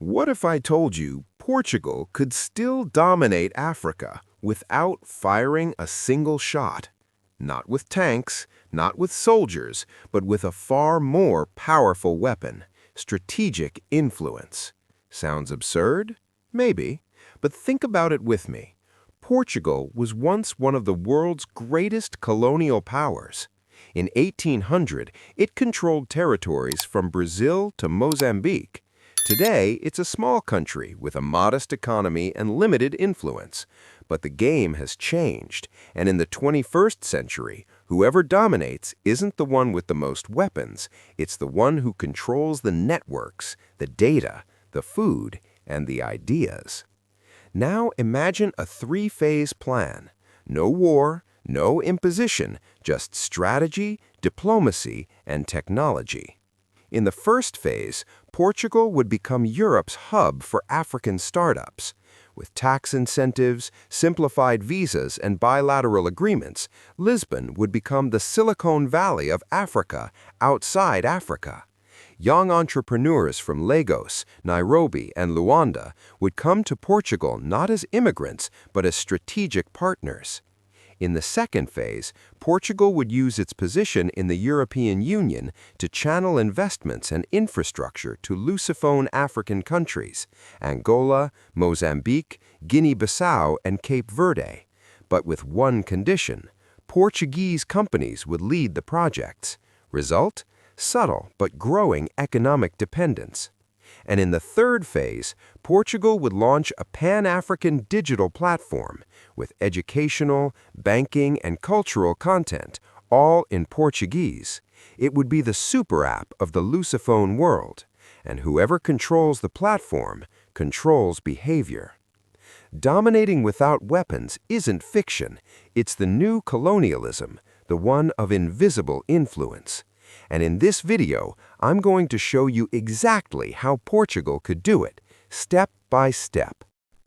What if I told you Portugal could still dominate Africa without firing a single shot? Not with tanks, not with soldiers, but with a far more powerful weapon, strategic influence. Sounds absurd? Maybe, but think about it with me. Portugal was once one of the world's greatest colonial powers. In 1800, it controlled territories from Brazil to Mozambique. Today, it's a small country with a modest economy and limited influence. But the game has changed, and in the 21st century, whoever dominates isn't the one with the most weapons, it's the one who controls the networks, the data, the food, and the ideas. Now imagine a three-phase plan. No war, no imposition, just strategy, diplomacy, and technology. In the first phase, Portugal would become Europe's hub for African startups. With tax incentives, simplified visas, and bilateral agreements, Lisbon would become the Silicon Valley of Africa, outside Africa. Young entrepreneurs from Lagos, Nairobi, and Luanda would come to Portugal not as immigrants, but as strategic partners. In the second phase, Portugal would use its position in the European Union to channel investments and infrastructure to Lusophone African countries, Angola, Mozambique, Guinea-Bissau, and Cape Verde. But with one condition: Portuguese companies would lead the projects. Result? Subtle but growing economic dependence. And in the third phase, Portugal would launch a Pan-African digital platform with educational, banking, and cultural content, all in Portuguese. It would be the super app of the Lusophone world, and whoever controls the platform controls behavior. Dominating without weapons isn't fiction. It's the new colonialism, the one of invisible influence. And in this video, I'm going to show you exactly how Portugal could do it, step by step.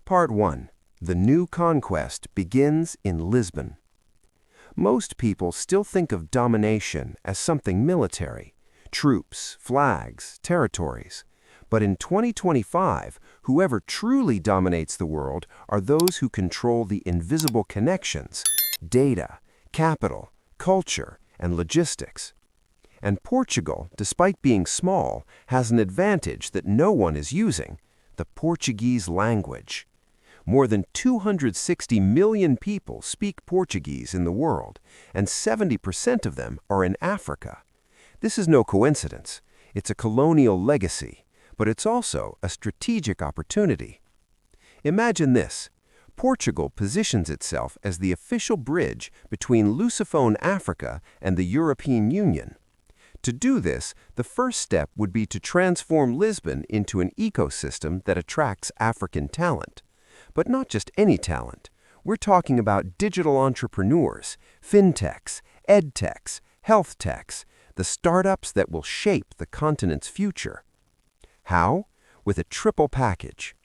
Part 1. The new conquest begins in Lisbon. Most people still think of domination as something military, troops, flags, territories. But in 2025, whoever truly dominates the world are those who control the invisible connections, data, capital, culture, and logistics. And Portugal, despite being small, has an advantage that no one is using: the Portuguese language. More than 260 million people speak Portuguese in the world, and 70% of them are in Africa. This is no coincidence. It's a colonial legacy, but it's also a strategic opportunity. Imagine this. Portugal positions itself as the official bridge between Lusophone Africa and the European Union. To do this, the first step would be to transform Lisbon into an ecosystem that attracts African talent. But not just any talent. We're talking about digital entrepreneurs, fintechs, edtechs, health techs, the startups that will shape the continent's future. How? With a triple package: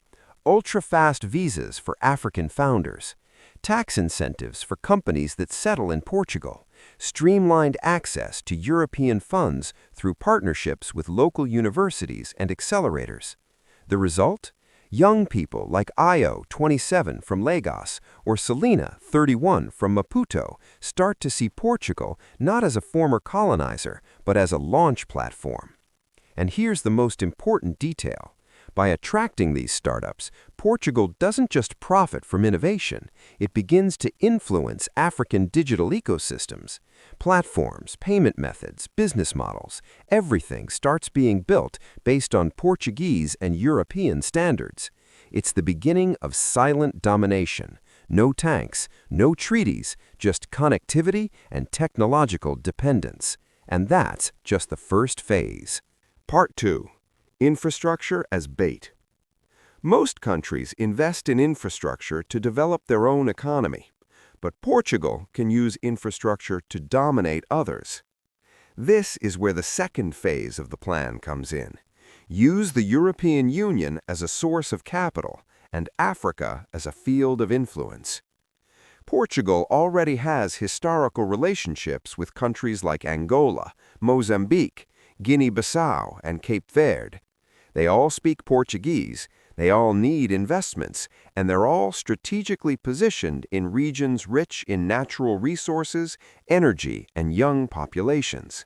ultra-fast visas for African founders, tax incentives for companies that settle in Portugal, streamlined access to European funds through partnerships with local universities and accelerators. The result? Young people like Io, 27, from Lagos, or Selena, 31, from Maputo, start to see Portugal not as a former colonizer, but as a launch platform. And here's the most important detail. By attracting these startups, Portugal doesn't just profit from innovation, it begins to influence African digital ecosystems. Platforms, payment methods, business models, everything starts being built based on Portuguese and European standards. It's the beginning of silent domination. No tanks, no treaties, just connectivity and technological dependence. And that's just the first phase. Part 2. Infrastructure as bait. Most countries invest in infrastructure to develop their own economy, but Portugal can use infrastructure to dominate others. This is where the second phase of the plan comes in. Use the European Union as a source of capital and Africa as a field of influence. Portugal already has historical relationships with countries like Angola, Mozambique, Guinea-Bissau, and Cape Verde. They all speak Portuguese, they all need investments, and they're all strategically positioned in regions rich in natural resources, energy, and young populations.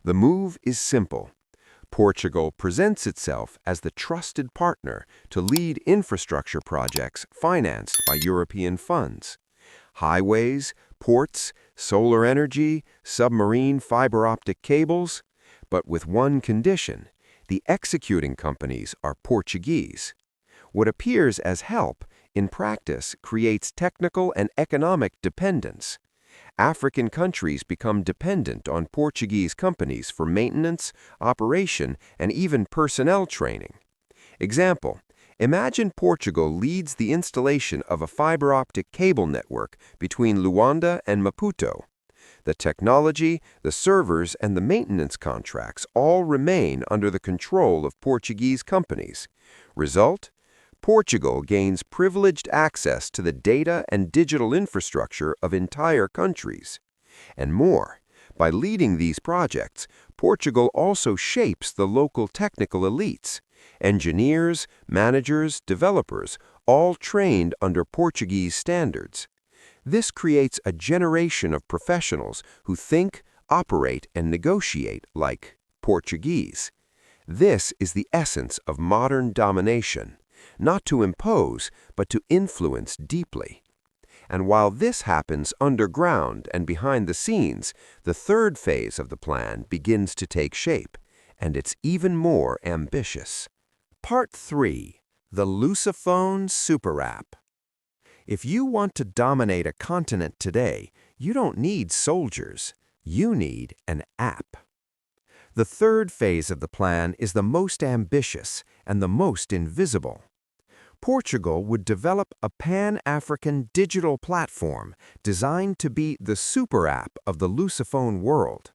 The move is simple. Portugal presents itself as the trusted partner to lead infrastructure projects financed by European funds. Highways, ports, solar energy, submarine fiber optic cables, but with one condition: the executing companies are Portuguese. What appears as help, in practice, creates technical and economic dependence. African countries become dependent on Portuguese companies for maintenance, operation, and even personnel training. Example: imagine Portugal leads the installation of a fiber optic cable network between Luanda and Maputo. The technology, the servers, and the maintenance contracts all remain under the control of Portuguese companies. Result: Portugal gains privileged access to the data and digital infrastructure of entire countries. And more, by leading these projects, Portugal also shapes the local technical elites, engineers, managers, developers, all trained under Portuguese standards. This creates a generation of professionals who think, operate, and negotiate like Portuguese. This is the essence of modern domination, not to impose, but to influence deeply. And while this happens underground and behind the scenes, the third phase of the plan begins to take shape, and it's even more ambitious. Part 3. The Lusophone Super App. If you want to dominate a continent today, you don't need soldiers. You need an app. The third phase of the plan is the most ambitious and the most invisible. Portugal would develop a pan-African digital platform designed to be the super app of the Lusophone world.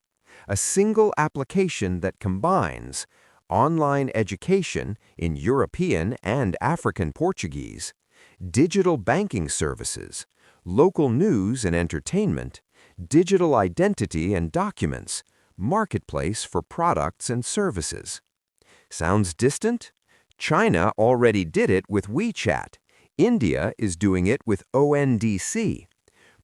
A single application that combines online education in European and African Portuguese, digital banking services, local news and entertainment, digital identity and documents, marketplace for products and services. Sounds distant? China already did it with WeChat. India is doing it with ONDC.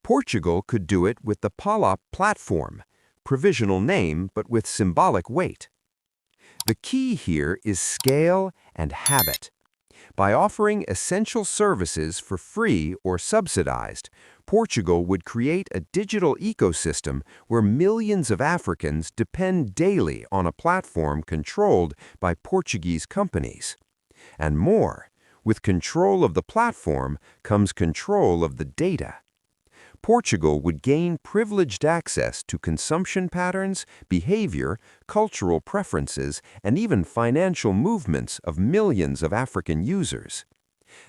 Portugal could do it with the PALOP platform, provisional name but with symbolic weight. The key here is scale and habit. By offering essential services for free or subsidized, Portugal would create a digital ecosystem where millions of Africans depend daily on a platform controlled by Portuguese companies. And more, with control of the platform comes control of the data. Portugal would gain privileged access to consumption patterns, behavior, cultural preferences, and even financial movements of millions of African users.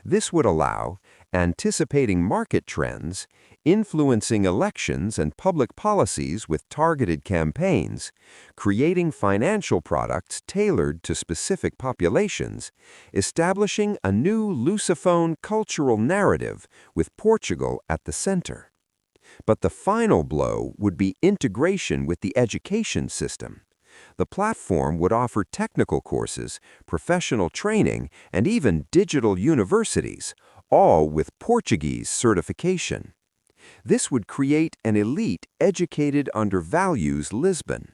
This would allow anticipating market trends, influencing elections and public policies with targeted campaigns, creating financial products tailored to specific populations, establishing a new Lusophone cultural narrative with Portugal at the center. But the final blow would be integration with the education system. The platform would offer technical courses, professional training, and even digital universities, all with Portuguese certification. This would create an elite educated under values Lisbon.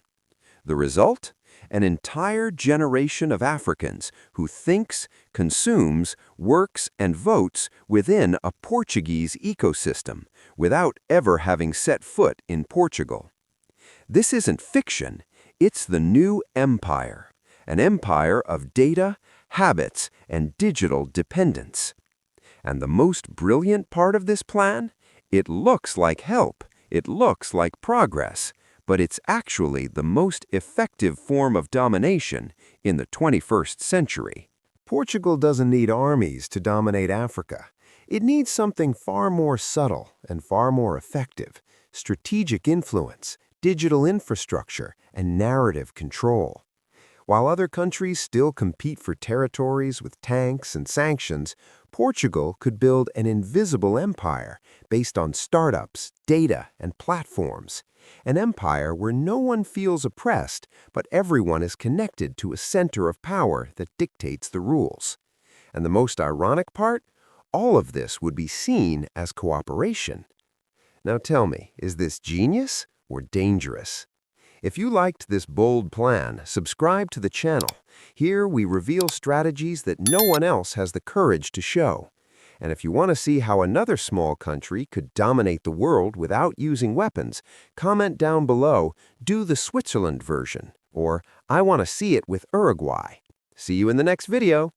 The result? An entire generation of Africans who thinks, consumes, works, and votes within a Portuguese ecosystem without ever having set foot in Portugal. This isn't fiction, it's the new empire, an empire of data, habits, and digital dependence. And the most brilliant part of this plan? It looks like help, it looks like progress, but it's actually the most effective form of domination in the 21st century. Portugal doesn't need armies to dominate Africa. It needs something far more subtle and far more effective: strategic influence, digital infrastructure, and narrative control. While other countries still compete for territories with tanks and sanctions, Portugal could build an invisible empire based on startups, data, and platforms. An empire where no one feels oppressed, but everyone is connected to a center of power that dictates the rules. And the most ironic part? All of this would be seen as cooperation. Now tell me, is this genius or dangerous? If you liked this bold plan, subscribe to the channel. Here we reveal strategies that no one else has the courage to show. And if you want to see how another small country could dominate the world without using weapons, comment down below, do the Switzerland version, or I want to see it with Uruguay. See you in the next video.